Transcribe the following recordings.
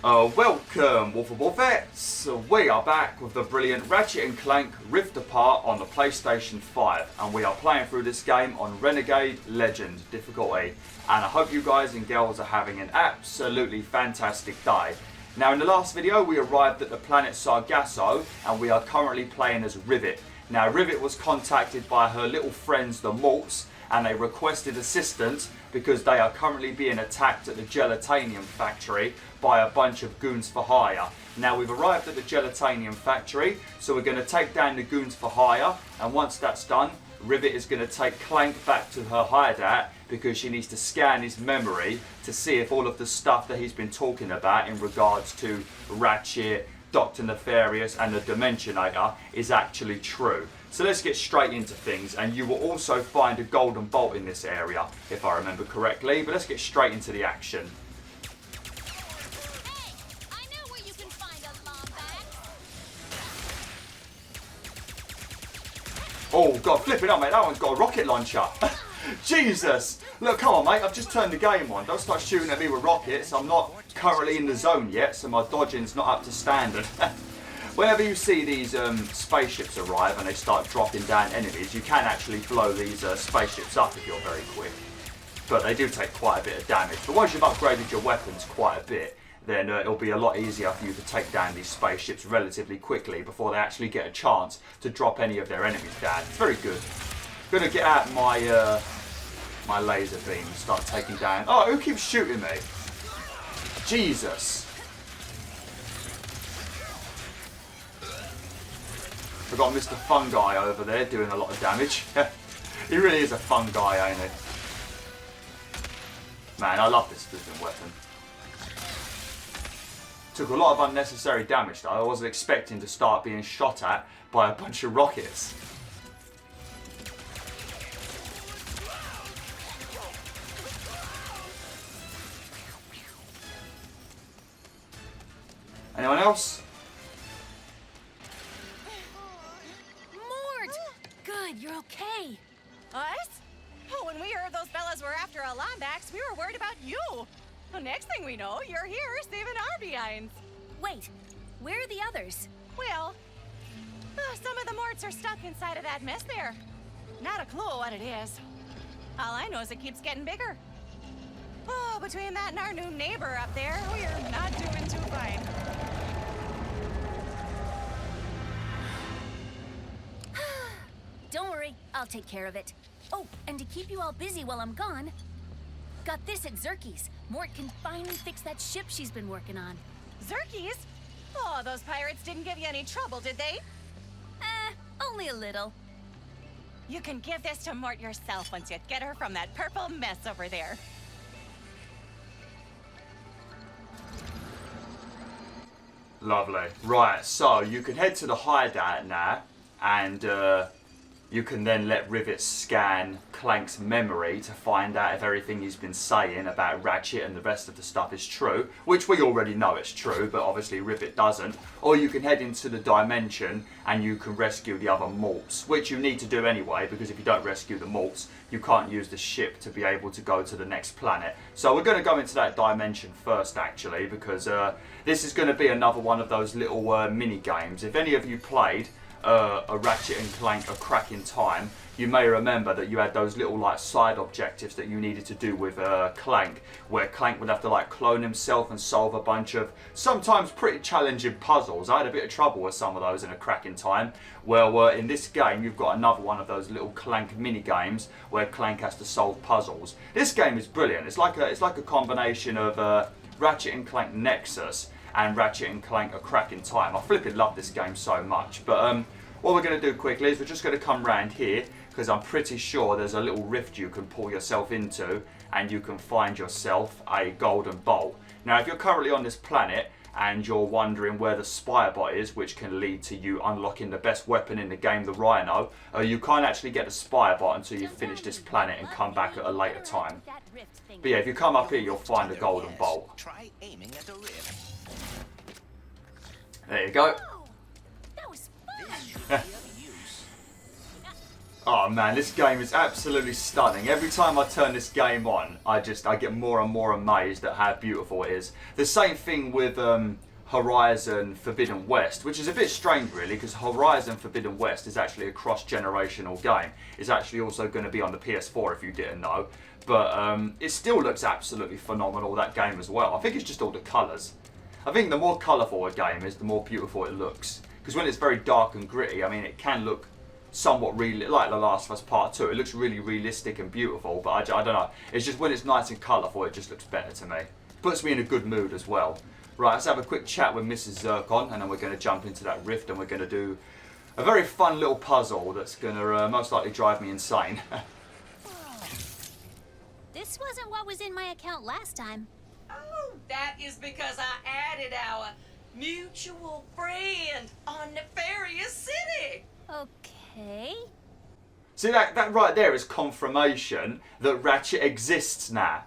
Welcome, BwolfTheWolfettes. We are back with the brilliant Ratchet and Clank Rift Apart on the PlayStation 5, and we are playing through this game on Renegade Legend difficulty. And I hope you guys and girls are having an absolutely fantastic day. Now, in the last video, we arrived at the planet Sargasso, and we are currently playing as Rivet. Now, Rivet was contacted by her little friends, the Morts, and they requested assistance because they are currently being attacked at the gelatanium factory by a bunch of goons for hire. Now, we've arrived at the gelatanium factory, so we're going to take down the goons for hire, and once that's done, Rivet is going to take Clank back to her hideout because she needs to scan his memory to see if all of the stuff that he's been talking about in regards to Ratchet, Dr. Nefarious and the Dimensionator is actually true. So let's get straight into things, and you will also find a golden bolt in this area, if I remember correctly, but let's get straight into the action. Hey, I know where you can find a lombat. Oh god, flip it up, mate, that one's got a rocket launcher. Jesus! Look, come on, mate, I've just turned the game on. Don't start shooting at me with rockets. I'm not currently in the zone yet, so my dodging's not up to standard. Whenever you see these spaceships arrive and they start dropping down enemies, you can actually blow these spaceships up if you're very quick. But they do take quite a bit of damage. But once you've upgraded your weapons quite a bit, then it'll be a lot easier for you to take down these spaceships relatively quickly before they actually get a chance to drop any of their enemies down. It's very good. I'm gonna get out my my laser beam and start taking down. Oh, who keeps shooting me? Jesus. We've got Mr. Fungi over there doing a lot of damage. He really is a fun guy, ain't he? Man, I love this flipping weapon. Took a lot of unnecessary damage though. I wasn't expecting to start being shot at by a bunch of rockets. Anyone else? Mort! Good, you're okay. Us? Oh, when we heard those fellas were after a Lombax, we were worried about you. Well, next thing we know, you're here saving our behinds. Wait, where are the others? Well, some of the Morts are stuck inside of that mess there. Not a clue what it is. All I know is it keeps getting bigger. Oh, between that and our new neighbor up there, we're not doing too fine. Don't worry, I'll take care of it. Oh, and to keep you all busy while I'm gone, got this at Zerky's. Mort can finally fix that ship she's been working on. Zerky's? Oh, those pirates didn't give you any trouble, did they? Only a little. You can give this to Mort yourself once you get her from that purple mess over there. Lovely. Right, so you can head to the hideout now, and you can then let Rivet scan Clank's memory to find out if everything he's been saying about Ratchet and the rest of the stuff is true, which we already know it's true, but obviously Rivet doesn't. Or you can head into the dimension and you can rescue the other Morts, which you need to do anyway, because if you don't rescue the Morts, you can't use the ship to be able to go to the next planet. So we're going to go into that dimension first, actually, because this is going to be another one of those little mini games. If any of you played a Ratchet and Clank A Crack in Time, you may remember that you had those little like side objectives that you needed to do with Clank, where Clank would have to like clone himself and solve a bunch of sometimes pretty challenging puzzles. I had a bit of trouble with some of those in A Crack in Time. Well, in this game you've got another one of those little Clank mini games where Clank has to solve puzzles. This game is brilliant. It's like a combination of Ratchet and Clank Nexus and Ratchet and Clank A Crack in Time. I flipping love this game so much. But what we're going to do quickly is we're just going to come round here, because I'm pretty sure there's a little rift you can pull yourself into and you can find yourself a golden bolt. Now, if you're currently on this planet and you're wondering where the Spirebot is, which can lead to you unlocking the best weapon in the game, the Rhino, you can't actually get the Spirebot until you finish this planet and come back at a later time. But yeah, if you come up here, you'll find a golden bolt. Try aiming at a rift. There you go. That was fun! This should be of use. Oh man, this game is absolutely stunning. Every time I turn this game on, I get more and more amazed at how beautiful it is. The same thing with Horizon Forbidden West, which is a bit strange really, because Horizon Forbidden West is actually a cross-generational game. It's actually also going to be on the PS4 if you didn't know. But it still looks absolutely phenomenal, that game as well. I think it's just all the colours. I think the more colourful a game is, the more beautiful it looks. Because when it's very dark and gritty, I mean, it can look somewhat really like The Last of Us Part 2. It looks really realistic and beautiful, but I don't know. It's just when it's nice and colourful, it just looks better to me. Puts me in a good mood as well. Right, let's have a quick chat with Mrs. Zircon, and then we're going to jump into that rift, and we're going to do a very fun little puzzle that's going to most likely drive me insane. This wasn't what was in my account last time. Oh, that is because I added our mutual friend on Nefarious City. Okay. See, that right there is confirmation that Ratchet exists now.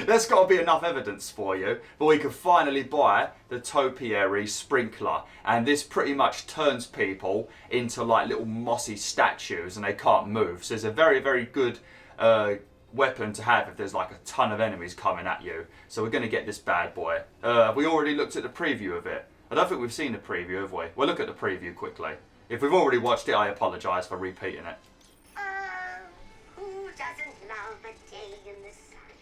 That's got to be enough evidence for you. But we can finally buy the Topiary Sprinkler. And this pretty much turns people into like little mossy statues and they can't move. So it's a very, very good weapon to have if there's like a ton of enemies coming at you. So we're going to get this bad boy. Have we already looked at the preview of it? I don't think we've seen the preview, have we? We'll look at the preview quickly. If we've already watched it, I apologise for repeating it. Who doesn't love a day in the sun?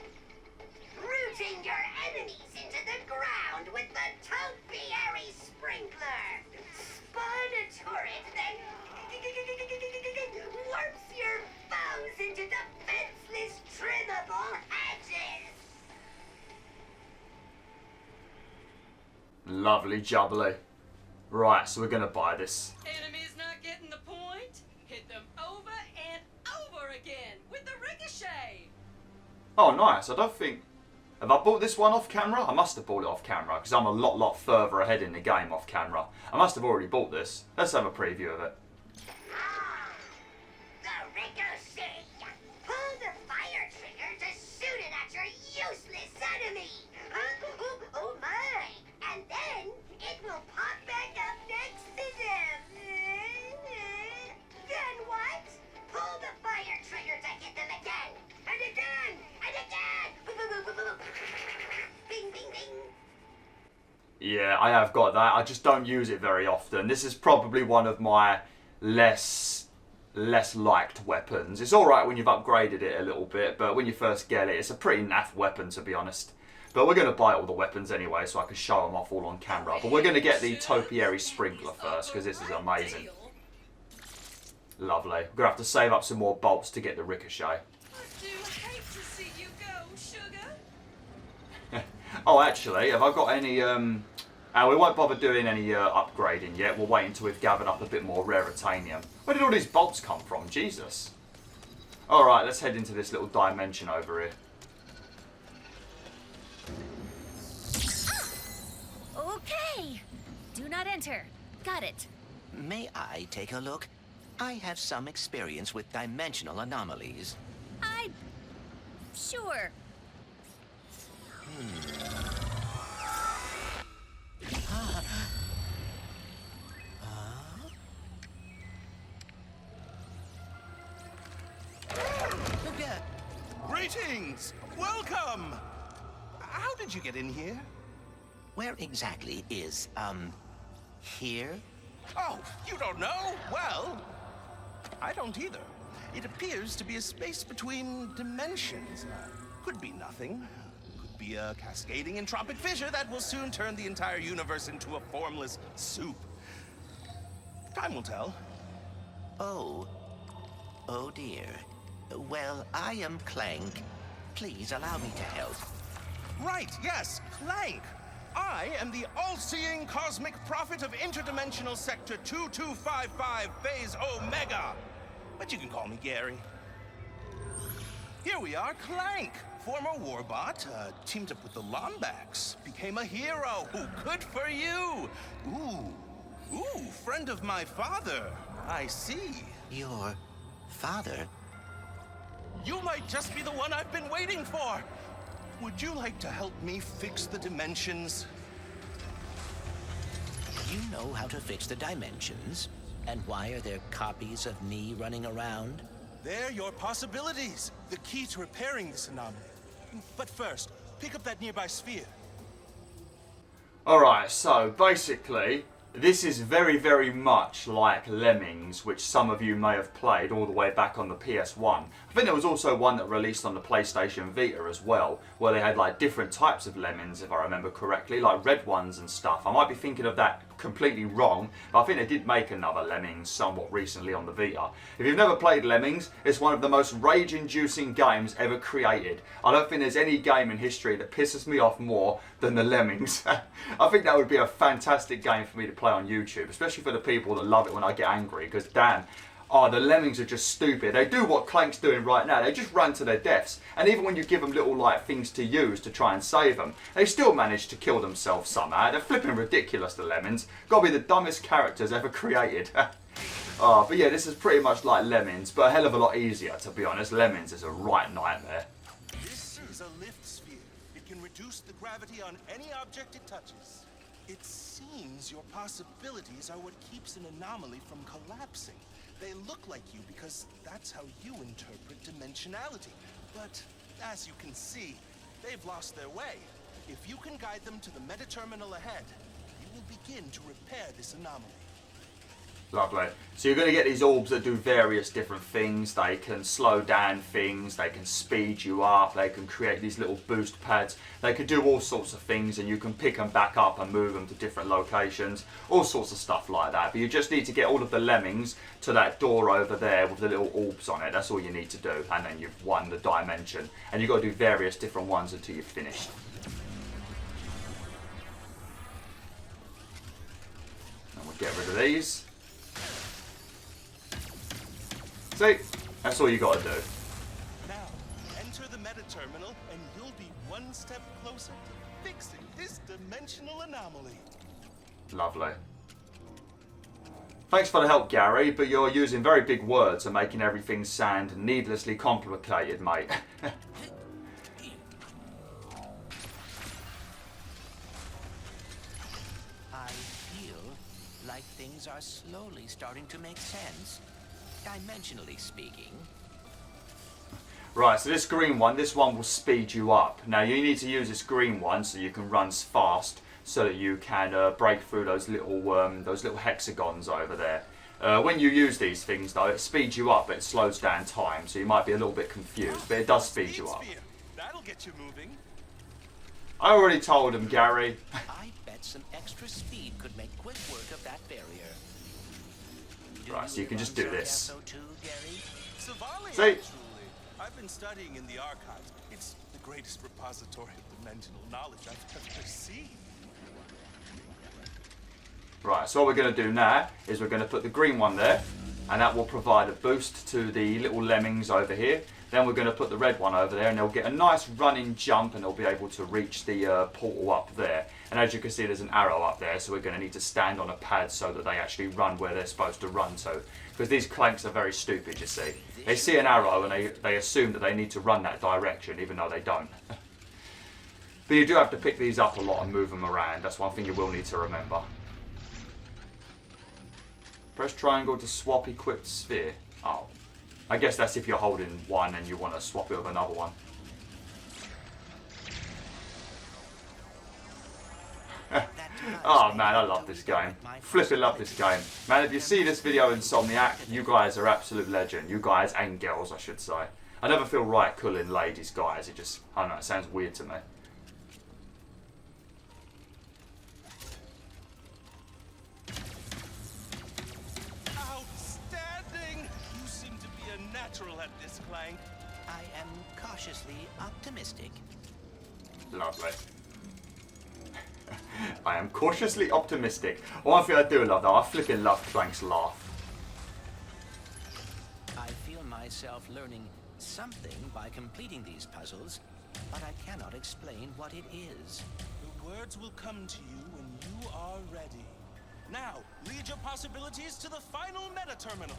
Rooting your enemies into the ground with the Topiary Sprinkler. Spawn a turret that warps your foes into defenseless, trimmable hatches. Lovely jubbly. Right, so we're going to buy this. Enemies not getting the point? Hit them over and over again with the ricochet. Oh, nice. I don't think... Have I bought this one off camera? I must have bought it off camera, because I'm a lot further ahead in the game off camera. I must have already bought this. Let's have a preview of it. The ricochet. Pull the fire trigger to shoot it at your useless enemy. Oh my. And then it will pop back up next to them. Then what? Pull the fire trigger to hit them again. And again. And again. Bing, bing, bing. Yeah, I have got that. I just don't use it very often. This is probably one of my less liked weapons. It's alright when you've upgraded it a little bit, but when you first get it, it's a pretty naff weapon, to be honest. But we're going to buy all the weapons anyway, so I can show them off all on camera. But we're going to get the Topiary Sprinkler first, because this is amazing. Lovely. We're going to have to save up some more bolts to get the ricochet. I do hate to see you go, sugar. Oh, actually, have I got any... we won't bother doing any upgrading yet. We'll wait until we've gathered up a bit more raritanium. Where did all these bolts come from? Jesus. Alright, let's head into this little dimension over here. Okay. Do not enter. Got it. May I take a look? I have some experience with dimensional anomalies. Sure. Greetings! Welcome! How did you get in here? Where exactly is, here? Oh, you don't know? Well, I don't either. It appears to be a space between dimensions. Could be nothing. Could be a cascading entropic fissure that will soon turn the entire universe into a formless soup. Time will tell. Oh. Oh dear. Well, I am Clank. Please allow me to help. Right, yes, Clank. I am the all-seeing cosmic prophet of interdimensional sector 2255 phase Omega. But you can call me Gary. Here we are, Clank. Former warbot, teamed up with the Lombax. Became a hero. Ooh, good for you. Ooh, friend of my father. I see. Your father? You might just be the one I've been waiting for. Would you like to help me fix the dimensions? You know how to fix the dimensions? And why are there copies of me running around? They're your possibilities. The key to repairing this anomaly. But first, pick up that nearby sphere. Alright, so basically, this is very, very much like Lemmings, which some of you may have played all the way back on the PS1. I think there was also one that released on the PlayStation Vita as well, where they had like different types of Lemmings, if I remember correctly, like red ones and stuff. I might be thinking of that completely wrong, but I think they did make another Lemmings somewhat recently on the Vita. If you've never played Lemmings, it's one of the most rage-inducing games ever created. I don't think there's any game in history that pisses me off more than the Lemmings. I think that would be a fantastic game for me to play on YouTube, especially for the people that love it when I get angry, because damn, the Lemmings are just stupid. They do what Clank's doing right now. They just run to their deaths. And even when you give them little like things to use to try and save them, they still manage to kill themselves somehow. They're flipping ridiculous, the Lemmings. Gotta be the dumbest characters ever created. But yeah, this is pretty much like Lemmings, but a hell of a lot easier, to be honest. Lemmings is a right nightmare. This is a lift sphere. It can reduce the gravity on any object it touches. It seems your possibilities are what keeps an anomaly from collapsing. They look like you because that's how you interpret dimensionality. But as you can see, they've lost their way. If you can guide them to the meta terminal ahead, you will begin to repair this anomaly. Lovely. So you're going to get these orbs that do various different things. They can slow down things, they can speed you up, they can create these little boost pads. They can do all sorts of things, and you can pick them back up and move them to different locations. All sorts of stuff like that. But you just need to get all of the Lemmings to that door over there with the little orbs on it. That's all you need to do. And then you've won the dimension. And you've got to do various different ones until you've finished. And we'll get rid of these. See, that's all you got to do. Now, enter the meta terminal and you'll be one step closer to fixing this dimensional anomaly. Lovely. Thanks for the help, Gary, but you're using very big words and making everything sound needlessly complicated, mate. I feel like things are slowly starting to make sense. Dimensionally speaking. Right, so this green one, this one will speed you up. Now you need to use this green one so you can run fast, so that you can break through those little hexagons over there. When you use these things though, it speeds you up, but it slows down time, so you might be a little bit confused, but it does speed you up. That'll get you moving. I already told him, Gary. I bet some extra speed could make quick work of that barrier. Right, so you can just do this. Savali, See? actually. I've been studying in the archives. It's the greatest repository of dimensional knowledge I've ever seen. Right, so what we're going to do now is we're going to put the green one there, and that will provide a boost to the little Lemmings over here. Then we're going to put the red one over there, and they'll get a nice running jump, and they'll be able to reach the portal up there. And as you can see, there's an arrow up there, so we're going to need to stand on a pad so that they actually run where they're supposed to run to. Because these Clanks are very stupid, you see. They see an arrow, and they assume that they need to run that direction, even though they don't. But you do have to pick these up a lot and move them around. That's one thing you will need to remember. Press triangle to swap equipped sphere. Oh. I guess that's if you're holding one and you want to swap it with another one. Oh man, I love this game. Flipping love this game. Man, if you see this video, Insomniac, you guys are absolute legend. You guys and girls, I should say. I never feel right calling ladies guys. It just, I don't know, it sounds weird to me. Outstanding! You seem to be a natural at this, Clank. I am cautiously optimistic. Lovely. I am cautiously optimistic. One thing I do love though, I flipping love Clank's laugh. I feel myself learning something by completing these puzzles, but I cannot explain what it is. The words will come to you when you are ready. Now, lead your possibilities to the final meta terminal.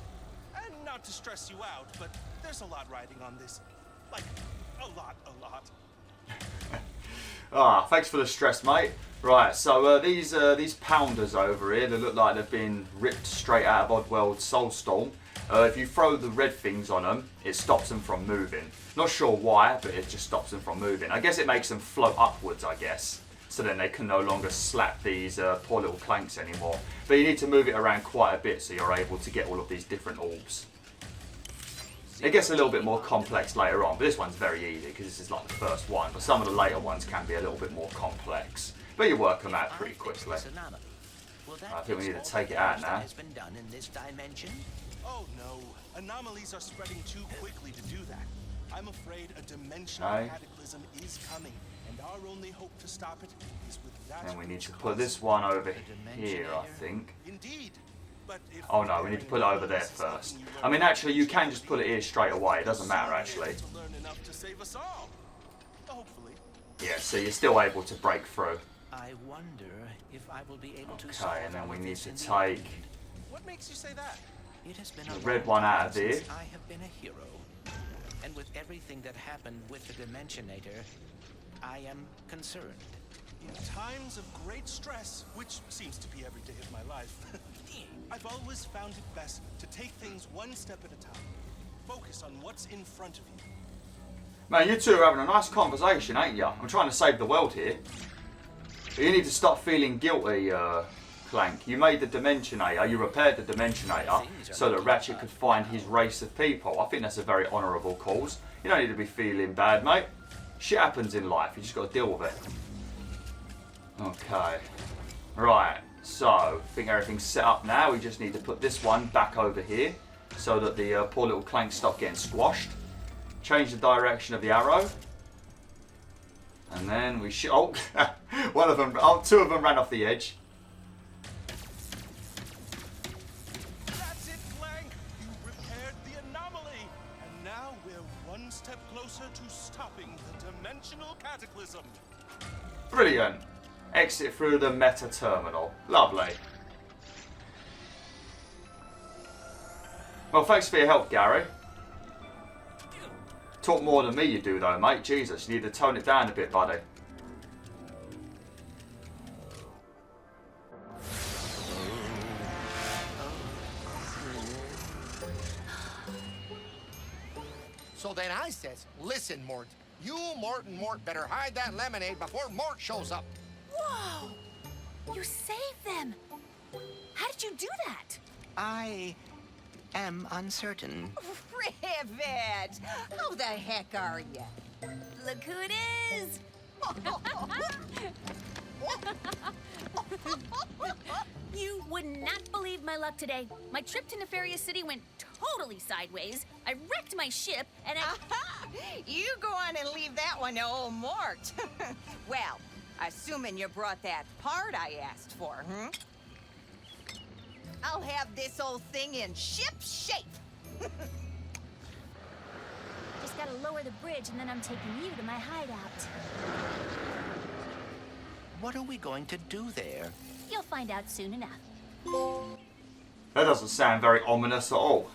And not to stress you out, but there's a lot riding on this. Like, a lot. Thanks for the stress, mate. Right, so these pounders over here, they look like they've been ripped straight out of Oddworld's Soulstorm. If you throw the red things on them, it stops them from moving. Not sure why, but it just stops them from moving. I guess it makes them float upwards, I guess. So then they can no longer slap these poor little Clanks anymore. But you need to move it around quite a bit so you're able to get all of these different orbs. It gets a little bit more complex later on, but this one's very easy because this is like the first one. But some of the later ones can be a little bit more complex. But you work them out pretty quickly. I think we need to take it out now. Has been done in this dimension? Oh no, anomalies are spreading too quickly to do that. I'm afraid a dimensional cataclysm is coming, and our only hope to stop it is with that. And we need to put this one over here, I think. Indeed. But if Oh no, we need to put it over there first. I mean, actually, you can just put it here straight away. It doesn't matter, actually. to learn enough to save us all. Hopefully. Yeah, so you're still able to break through. I wonder if I will be able to solve Okay, and then we all need this to in the take end. What makes you say that? It has been the a red long one out time of there. since I have been a hero. And with everything that happened with the Dimensionator, I am concerned. In times of great stress, which seems to be every day of my life, I've always found it best to take things one step at a time. Focus on what's in front of you. Man, you two are having a nice conversation, ain't ya? I'm trying to save the world here. But you need to stop feeling guilty, Clank. You made the Dimensionator, you repaired the Dimensionator so that Ratchet could find his race of people. I think that's a very honourable cause. You don't need to be feeling bad, mate. Shit happens in life, you just got to deal with it. Okay. Right, so I think everything's set up now. We just need to put this one back over here so that the poor little Clanks stop getting squashed. Change the direction of the arrow. And then we should... Oh, one of them... Oh, two of them ran off the edge. That's it, Clank! You repaired the anomaly! And now we're one step closer to stopping the dimensional cataclysm. Brilliant. Exit through the meta terminal. Lovely. Well, thanks for your help, Gary. Talk more than me you do, though, mate. Jesus, you need to tone it down a bit, buddy. So then I says, listen, Mort. You, Mort, and Mort better hide that lemonade before Mort shows up. Whoa! You saved them! How did you do that? I am uncertain. Rivet! How the heck are you? Look who it is! You would not believe my luck today. My trip to Nefarious City went totally sideways. I wrecked my ship, and You go on and leave that one to old Mort. Well, assuming you brought that part I asked for, I'll have this old thing in ship shape. just gotta lower the bridge, and then I'm taking you to my hideout. What are we going to do there? You'll find out soon enough. That doesn't sound very ominous at all.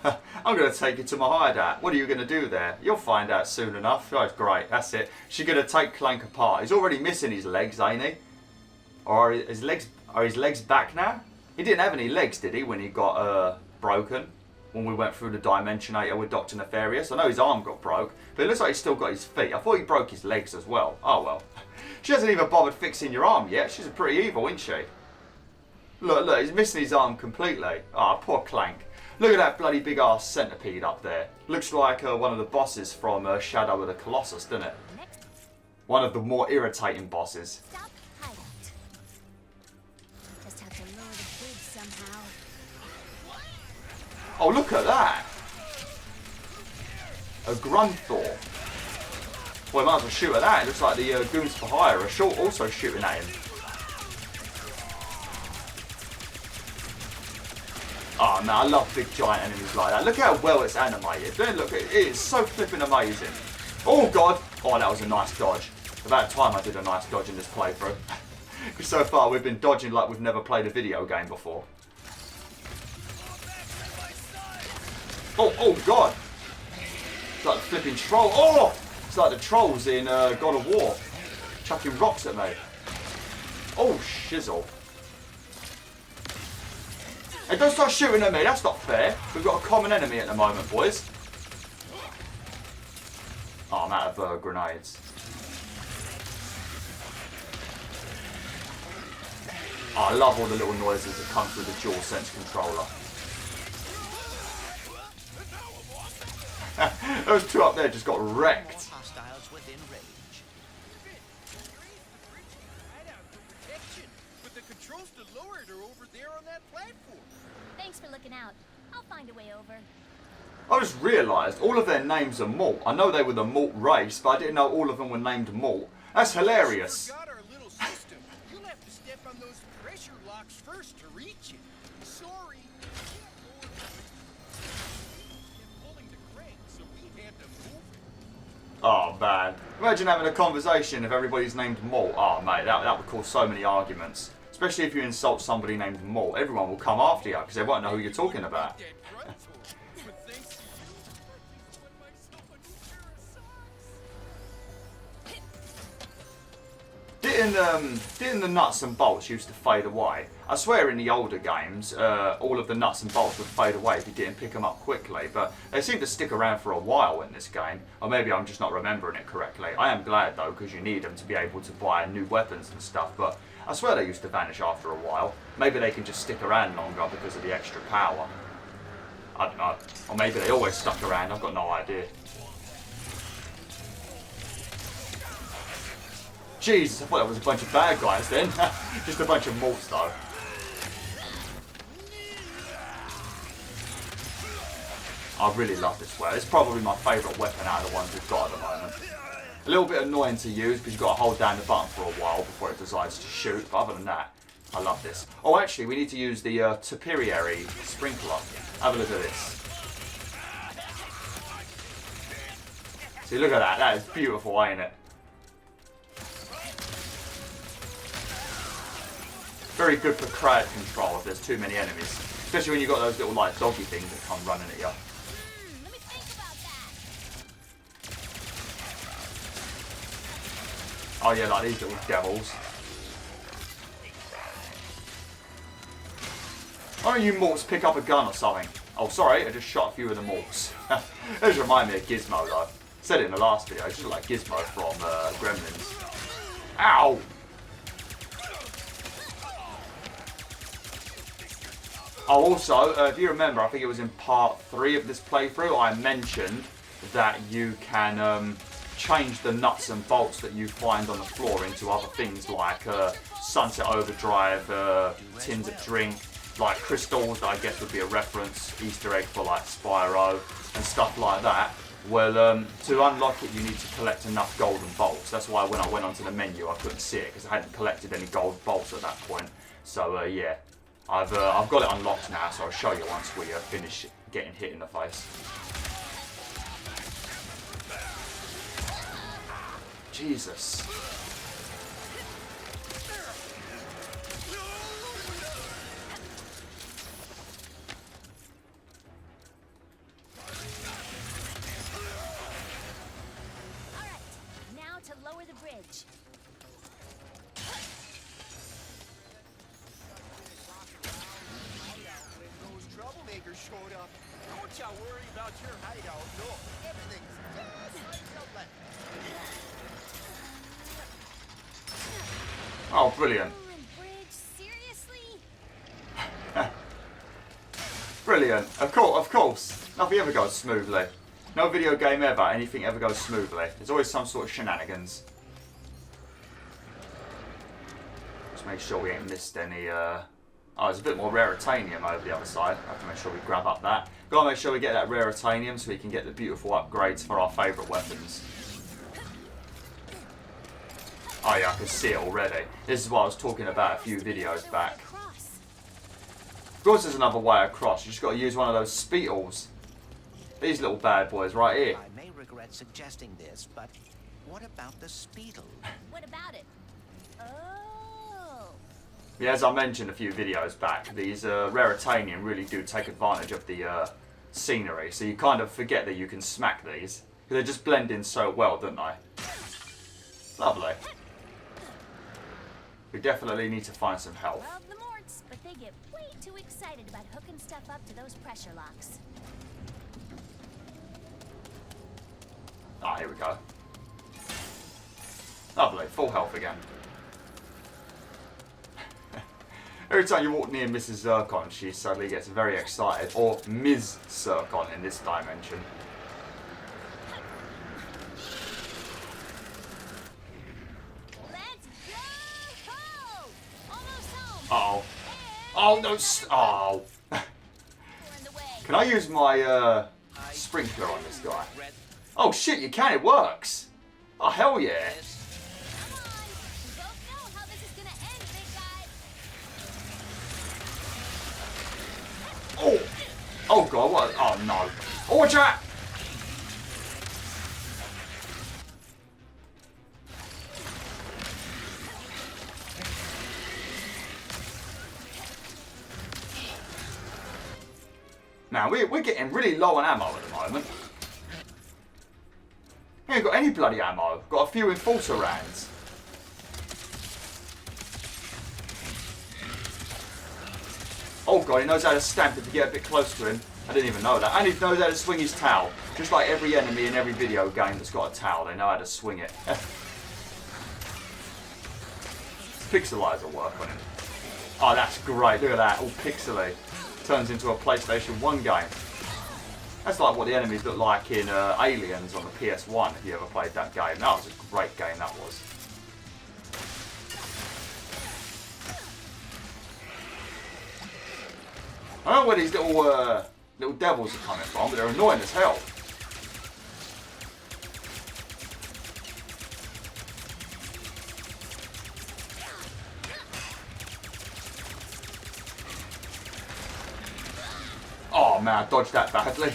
I'm going to take you to my hideout. What are you going to do there? You'll find out soon enough. Oh, great. That's it. She's going to take Clank apart. He's already missing his legs, ain't he? Or are his legs back now? He didn't have any legs, did he, when he got broken? When we went through the Dimensionator with Dr. Nefarious? I know his arm got broke, but it looks like he's still got his feet. I thought he broke his legs as well. Oh, well. She hasn't even bothered fixing your arm yet. She's pretty evil, isn't she? Look, he's missing his arm completely. Ah, poor Clank. Look at that bloody big ass centipede up there. Looks like one of the bosses from Shadow of the Colossus, doesn't it? Next, One of the more irritating bosses. stop hideout. Just have to lower the bridge somehow. Oh, look at that! A Grunthor. Well, I might as well shoot at that. It looks like the Goons for Hire are also shooting at him. Oh man, I love big giant enemies like that. Look how well it's animated. Don't look, it is so flipping amazing. Oh god! Oh, that was a nice dodge. About time I did a nice dodge in this playthrough. Because so far we've been dodging like we've never played a video game before. Oh god! It's like the flipping troll. Oh! It's like the trolls in God of War. Chucking rocks at me. Oh, shizzle. Hey, don't start shooting at me. That's not fair. We've got a common enemy at the moment, boys. Oh, I'm out of grenades. Oh, I love all the little noises that come through the DualSense controller. Those two up there just got wrecked. Hostiles within range. But the controls to lower it are over there on that platform. Thanks for looking out. I'll find a way over. I just realised all of their names are Mort. I know they were the Mort race, but I didn't know all of them were named Mort. That's hilarious. Forgot our little system. You'll have to step on those pressure locks first to reach it. Sorry. Pulling the crank, so we had to move it. Oh man. Imagine having a conversation if everybody's named Mort. Oh mate, that would cause so many arguments. Especially if you insult somebody named Mort. Everyone will come after you because they won't know who you're talking about. Didn't the nuts and bolts used to fade away? I swear in the older games, all of the nuts and bolts would fade away if you didn't pick them up quickly, but they seem to stick around for a while in this game. Or maybe I'm just not remembering it correctly. I am glad though, because you need them to be able to buy new weapons and stuff, but I swear they used to vanish after a while. Maybe they can just stick around longer because of the extra power. I don't know. Or maybe they always stuck around, I've got no idea. Jesus, I thought that was a bunch of bad guys then. Just a bunch of morts though. I really love this weapon. It's probably my favourite weapon out of the ones we've got at the moment. A little bit annoying to use because you've got to hold down the button for a while before it decides to shoot. But other than that, I love this. Oh, actually, we need to use the Topiary Sprinkler. Have a look at this. See, look at that. That is beautiful, ain't it? Very good for crowd control if there's too many enemies. Especially when you've got those little like doggy things that come running at you. Let me think about that. Oh yeah, like these little devils. Why don't you morts pick up a gun or something? Oh sorry, I just shot a few of the morts. Those remind me of Gizmo though. Said it in the last video, it's just like Gizmo from Gremlins. Ow! Oh, also, if you remember, I think it was in part 3 of this playthrough, I mentioned that you can change the nuts and bolts that you find on the floor into other things like Sunset Overdrive, tins of drink, like crystals that I guess would be a reference, Easter egg for like Spyro, and stuff like that. Well, to unlock it, you need to collect enough golden bolts. That's why when I went onto the menu, I couldn't see it, because I hadn't collected any gold bolts at that point. So, yeah. I've got it unlocked now, so I'll show you once we finish getting hit in the face. Jesus. All right, now to lower the bridge. Troublemakers showed up. Don't ya worry about your hideout. No, everything's just like your plan. Oh, brilliant. Bridge, seriously? Brilliant. Of course. Nothing ever goes smoothly. No video game ever, anything ever goes smoothly. There's always some sort of shenanigans. Just make sure we ain't missed any, Oh, there's a bit more raritanium over the other side. I have to make sure we grab up that. Gotta make sure we get that raritanium so we can get the beautiful upgrades for our favourite weapons. Oh yeah, I can see it already. This is what I was talking about a few videos back. Of course there's another way across. You just gotta use one of those speetles. These little bad boys right here. I may regret suggesting this, but what about the Speedle? What about it? Oh. Yeah, as I mentioned a few videos back, these raritanium really do take advantage of the scenery, so you kind of forget that you can smack these. They just blend in so well, don't they? Lovely. We definitely need to find some health. Love the Morts, but they get way too excited about hooking stuff up to those pressure locks. Ah, here we go. Lovely, full health again. Every time you walk near Mrs. Zircon, she suddenly gets very excited. Or Ms. Zircon in this dimension. Let's go! Almost home. Uh-oh. Oh, no. Oh. We're in the way. Can I use my sprinkler on this guy? Oh, shit, you can. It works. Oh, hell yeah. Come on. We both know how this is gonna end, big guy. Oh. Oh, God. What? Oh, no. Oh, watch out. Now, we're getting really low on ammo at the moment. We ain't got any bloody ammo. Got a few enforcer rounds. Oh god, he knows how to stamp it to get a bit close to him. I didn't even know that. And he knows how to swing his towel. Just like every enemy in every video game that's got a towel, they know how to swing it. Pixelizer work on him. Oh, that's great. Look at that. All pixely. Turns into a PlayStation 1 game. That's like what the enemies look like in Aliens on the PS1, if you ever played that game. That was a great game, that was. I don't know where these little devils are coming from, but they're annoying as hell. Oh man, I dodged that badly.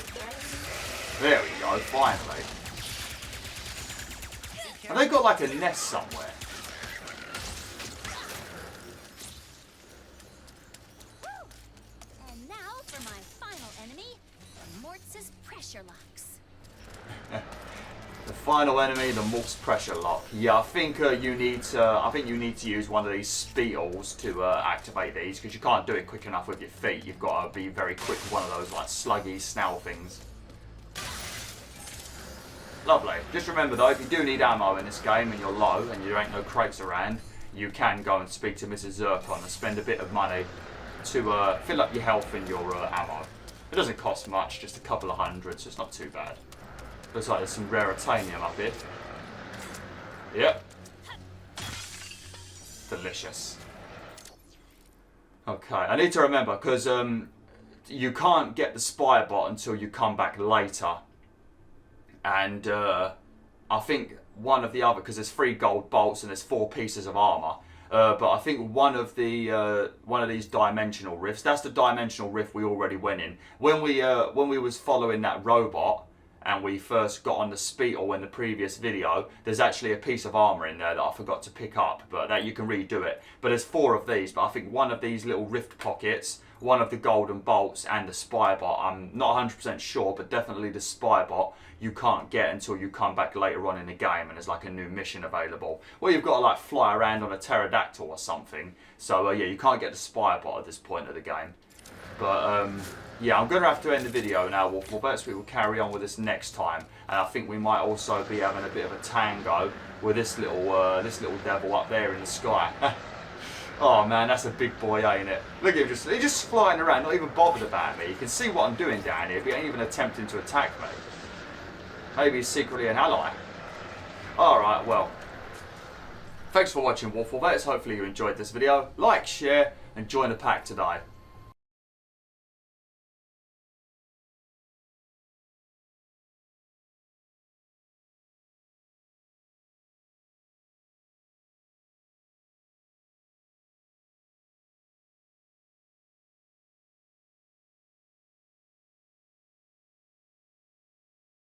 There we go, finally. Have they got like a nest somewhere? And now for my final enemy, Morts' pressure locks. The final enemy, the Morts pressure lock. Yeah, I think you need to use one of these speedles to activate these, because you can't do it quick enough with your feet. You've got to be very quick with one of those like sluggy snout things. Lovely. Just remember though, if you do need ammo in this game and you're low and there ain't no crates around, you can go and speak to Mrs. Zircon and spend a bit of money to fill up your health and your ammo. It doesn't cost much, just a couple of hundred, so it's not too bad. Looks like there's some raritanium up here. Yep. Delicious. Okay, I need to remember, because you can't get the spy bot until you come back later. And I think one of the other, because there's 3 gold bolts and there's 4 pieces of armor. But I think one of these dimensional rifts, that's the dimensional rift we already went in. When we was following that robot, and we first got on the Speetle in the previous video, there's actually a piece of armor in there that I forgot to pick up, but that you can redo it. But there's 4 of these, but I think one of these little rift pockets, one of the golden bolts, and the spy bot, I'm not 100% sure, but definitely the spy bot you can't get until you come back later on in the game and there's like a new mission available. Well, you've got to like fly around on a pterodactyl or something. So yeah, you can't get the spy bot at this point of the game. But yeah, I'm going to have to end the video now, WolfTheWolf. We will carry on with this next time, and I think we might also be having a bit of a tango with this little devil up there in the sky. Oh man, that's a big boy, ain't it? Look at him, he's just flying around, not even bothered about me. You can see what I'm doing down here, but he ain't even attempting to attack me. Maybe he's secretly an ally. Alright, well. Thanks for watching, WolfTheWolf. Hopefully you enjoyed this video. Like, share, and join the pack today.